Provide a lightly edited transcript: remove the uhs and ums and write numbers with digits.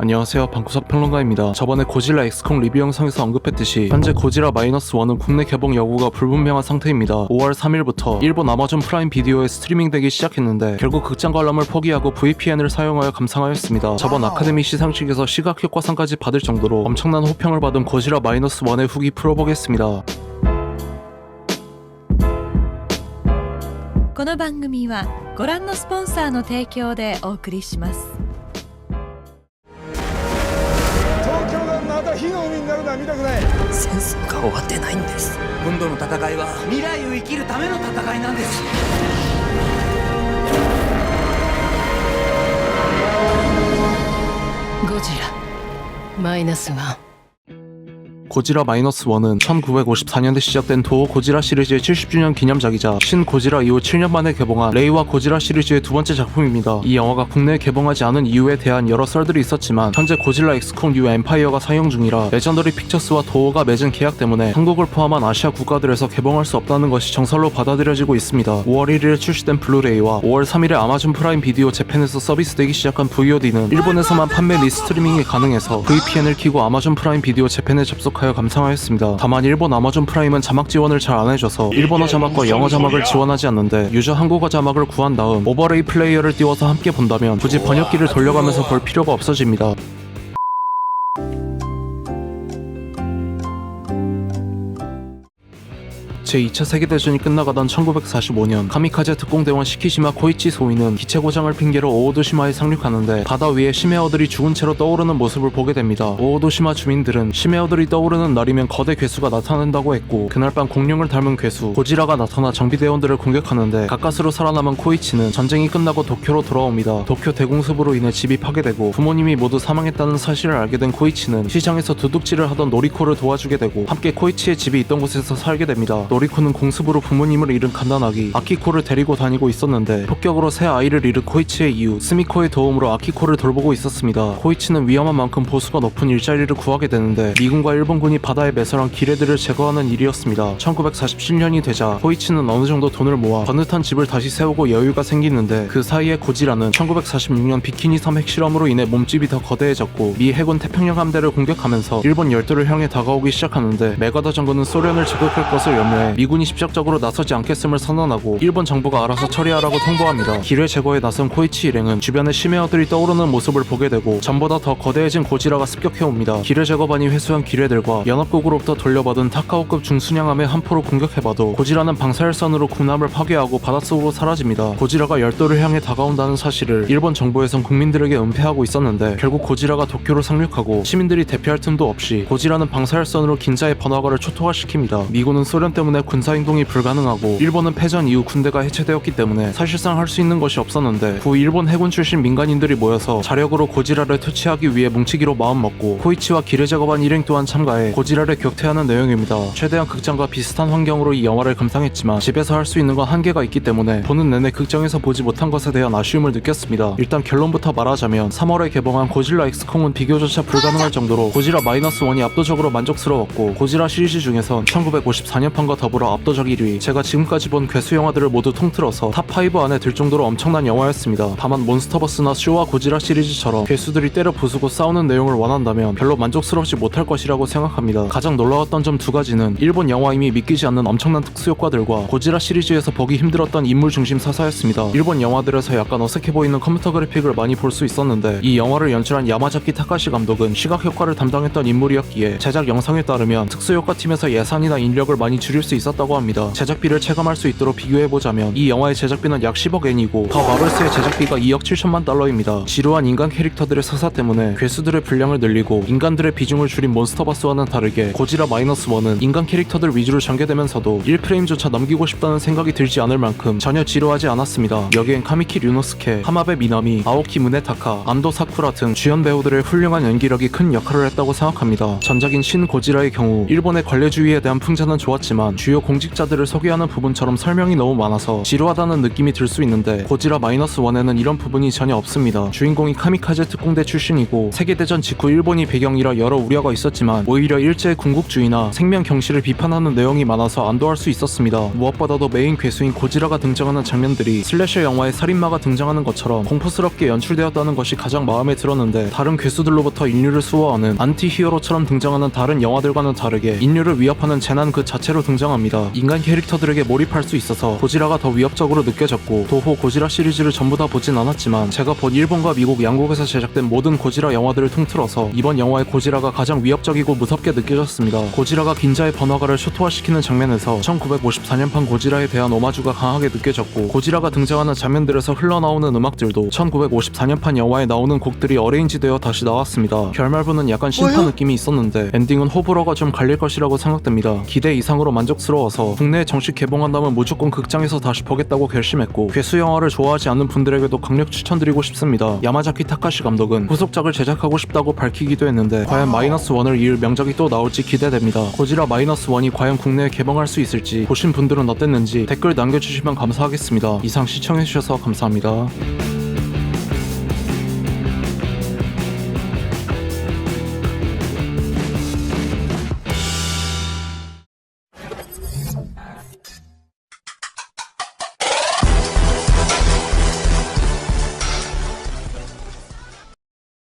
안녕하세요, 방구석 평론가입니다. 저번에 고질라 엑스콩 리뷰 영상에서 언급했듯이 현재 고질라 -1은 국내 개봉 여부가 불분명한 상태입니다. 5월 3일부터 일본 아마존 프라임 비디오에 스트리밍되기 시작했는데 결국 극장 관람을 포기하고 VPN을 사용하여 감상하였습니다. 저번 아카데미 시상식에서 시각효과상까지 받을 정도로 엄청난 호평을 받은 고질라 -1의 후기 풀어보겠습니다. この番組はご覧のスポンサーの提供でお送りします。東京がまた火の海になるのは見たくない。戦争が終わってないんです。今度の戦いは未来を生きるための戦いなんです。ゴジラ-1。 고지라 -1은 1954년에 시작된 도어 고지라 시리즈의 70주년 기념작이자 신 고지라 이후 7년 만에 개봉한 레이와 고지라 시리즈의 두 번째 작품입니다. 이 영화가 국내에 개봉하지 않은 이유에 대한 여러 썰들이 있었지만 현재 고질라 엑스콩 뉴 엠파이어가 상영 중이라 레전더리 픽처스와 도어가 맺은 계약 때문에 한국을 포함한 아시아 국가들에서 개봉할 수 없다는 것이 정설로 받아들여지고 있습니다. 5월 1일에 출시된 블루레이와 5월 3일에 아마존 프라임 비디오 재팬에서 서비스되기 시작한 VOD는 일본에서만 판매 및 스트리밍이 가능해서 VPN을 켜고 아마존 프라임 비디오 재팬에 접속하여 감상하였습니다. 다만 일본 아마존 프라임은 자막 지원을 잘 안해줘서 일본어 자막과 영어 자막을 지원하지 않는데 유저 한국어 자막을 구한 다음 오버레이 플레이어를 띄워서 함께 본다면 굳이 번역기를 돌려가면서 볼 필요가 없어집니다. 제2차 세계대전이 끝나가던 1945년 카미카제 특공대원 시키시마 코이치 소이는 기체 고장을 핑계로 오오도시마에 상륙하는데 바다 위에 심해어들이 죽은 채로 떠오르는 모습을 보게 됩니다. 오오도시마 주민들은 심해어들이 떠오르는 날이면 거대 괴수가 나타난다고 했고 그날 밤 공룡을 닮은 괴수 고지라가 나타나 정비대원들을 공격하는데 가까스로 살아남은 코이치는 전쟁이 끝나고 도쿄로 돌아옵니다. 도쿄 대공습으로 인해 집이 파괴되고 부모님이 모두 사망했다는 사실을 알게 된 코이치는 시장에서 도둑질을 하던 노리코를 도와주게 되고 함께 코이치의 집이 있던 곳에서 살게 됩니다. 노리코는 공습으로 부모님을 잃은 갓난아기 아키코를 데리고 다니고 있었는데 폭격으로 새 아이를 잃은 코이치의 이유 스미코의 도움으로 아키코를 돌보고 있었습니다. 코이치는 위험한 만큼 보수가 높은 일자리를 구하게 되는데 미군과 일본군이 바다에 매설한 기뢰들을 제거하는 일이었습니다. 1947년이 되자 코이치는 어느 정도 돈을 모아 번듯한 집을 다시 세우고 여유가 생기는데 그 사이에 고지라는 1946년 비키니 섬 핵실험으로 인해 몸집이 더 거대해졌고 미 해군 태평양 함대를 공격하면서 일본 열도를 향해 다가오기 시작하는데 메가더 장군은 소련을 저격할 것을 염려해 미군이 직접적으로 나서지 않겠음을 선언하고 일본 정부가 알아서 처리하라고 통보합니다. 기뢰 제거에 나선 코이치 일행은 주변에 심해어들이 떠오르는 모습을 보게 되고 전보다 더 거대해진 고지라가 습격해옵니다. 기뢰 제거반이 회수한 기뢰들과 연합국으로부터 돌려받은 타카오급 중순양함에 한 포로 공격해봐도 고지라는 방사일선으로 군함을 파괴하고 바닷속으로 사라집니다. 고지라가 열도를 향해 다가온다는 사실을 일본 정부에선 국민들에게 은폐하고 있었는데 결국 고지라가 도쿄로 상륙하고 시민들이 대피할 틈도 없이 고지라는 방사일선으로 긴자의 번화가를 초토화시킵니다. 미군은 소련 때문에 군사행동이 불가능하고 일본은 패전 이후 군대가 해체되었기 때문에 사실상 할 수 있는 것이 없었는데 구 일본 해군 출신 민간인들이 모여서 자력으로 고지라를 퇴치하기 위해 뭉치기로 마음먹고 코이치와 기뢰 제거반 일행 또한 참가해 고지라를 격퇴하는 내용입니다. 최대한 극장과 비슷한 환경으로 이 영화를 감상했지만 집에서 할 수 있는 건 한계가 있기 때문에 보는 내내 극장에서 보지 못한 것에 대한 아쉬움을 느꼈습니다. 일단 결론부터 말하자면 3월에 개봉한 고질라 엑스콩은 비교조차 불가능할 정도로 고지라 -1이 압도적으로 만족스러웠고 고지라 시리즈 중에선 1954년판과 더불어 압도적 1위 제가 지금까지 본 괴수 영화들을 모두 통틀어서 탑5 안에 들 정도로 엄청난 영화였습니다. 다만 몬스터버스나 쇼와 고지라 시리즈처럼 괴수들이 때려 부수고 싸우는 내용을 원한다면 별로 만족스럽지 못할 것이라고 생각합니다. 가장 놀라웠던 점 두 가지는 일본 영화임이 믿기지 않는 엄청난 특수효과들과 고지라 시리즈에서 보기 힘들었던 인물 중심 서사였습니다. 일본 영화들에서 약간 어색해 보이는 컴퓨터 그래픽을 많이 볼 수 있었는데 이 영화를 연출한 야마자키 타카시 감독은 시각효과를 담당했던 인물이었기에 제작 영상에 따르면 특수효과팀에서 예산이나 인력을 많이 줄일 수 있었다고 합니다. 제작비를 체감할 수 있도록 비교해보자면 이 영화의 제작비는 약 10억 엔이고 더 마블스의 제작비가 2억 7천만 달러입니다. 지루한 인간 캐릭터들의 서사 때문에 괴수들의 분량을 늘리고 인간들의 비중을 줄인 몬스터버스와는 다르게 고지라 -1은 인간 캐릭터들 위주로 전개되면서도 1프레임조차 넘기고 싶다는 생각이 들지 않을 만큼 전혀 지루하지 않았습니다. 여기엔 카미키 류노스케, 하마베 미나미, 아오키 무네타카, 안도 사쿠라 등 주연 배우들의 훌륭한 연기력이 큰 역할을 했다고 생각합니다. 전작인 신 고지라의 경우 일본의 관례주의에 대한 풍자는 좋았지만 주요 공직자들을 소개하는 부분처럼 설명이 너무 많아서 지루하다는 느낌이 들 수 있는데 고지라 -1에는 이런 부분이 전혀 없습니다. 주인공이 카미카제 특공대 출신이고 세계대전 직후 일본이 배경이라 여러 우려가 있었지만 오히려 일제의 군국주의나 생명 경시를 비판하는 내용이 많아서 안도할 수 있었습니다. 무엇보다도 메인 괴수인 고지라가 등장하는 장면들이 슬래셔 영화의 살인마가 등장하는 것처럼 공포스럽게 연출되었다는 것이 가장 마음에 들었는데 다른 괴수들로부터 인류를 수호하는 안티 히어로처럼 등장하는 다른 영화들과는 다르게 인류를 위협하는 재난 그 자체로 등장합니다. 인간 캐릭터들에게 몰입할 수 있어서 고지라가 더 위협적으로 느껴졌고 도호 고지라 시리즈를 전부 다 보진 않았지만 제가 본 일본과 미국 양국에서 제작된 모든 고지라 영화들을 통틀어서 이번 영화의 고지라가 가장 위협적이고 무섭게 느껴졌습니다. 고지라가 긴자의 번화가를 초토화시키는 장면에서 1954년판 고지라에 대한 오마주가 강하게 느껴졌고 고지라가 등장하는 장면들에서 흘러나오는 음악들도 1954년판 영화에 나오는 곡들이 어레인지되어 다시 나왔습니다. 결말부는 약간 심파 느낌이 있었는데 엔딩은 호불호가 좀 갈릴 것이라고 생각됩니다. 기대 이상으로 만족스러워서 국내에 정식 개봉한다면 무조건 극장에서 다시 보겠다고 결심했고 괴수 영화를 좋아하지 않는 분들에게도 강력 추천드리고 싶습니다. 야마자키 타카시 감독은 후속작을 제작하고 싶다고 밝히기도 했는데 과연 -1을 이을 명작이 또 나올지 기대됩니다. 고지라 -1이 과연 국내에 개봉할 수 있을지 보신 분들은 어땠는지 댓글 남겨주시면 감사하겠습니다. 이상 시청해주셔서 감사합니다.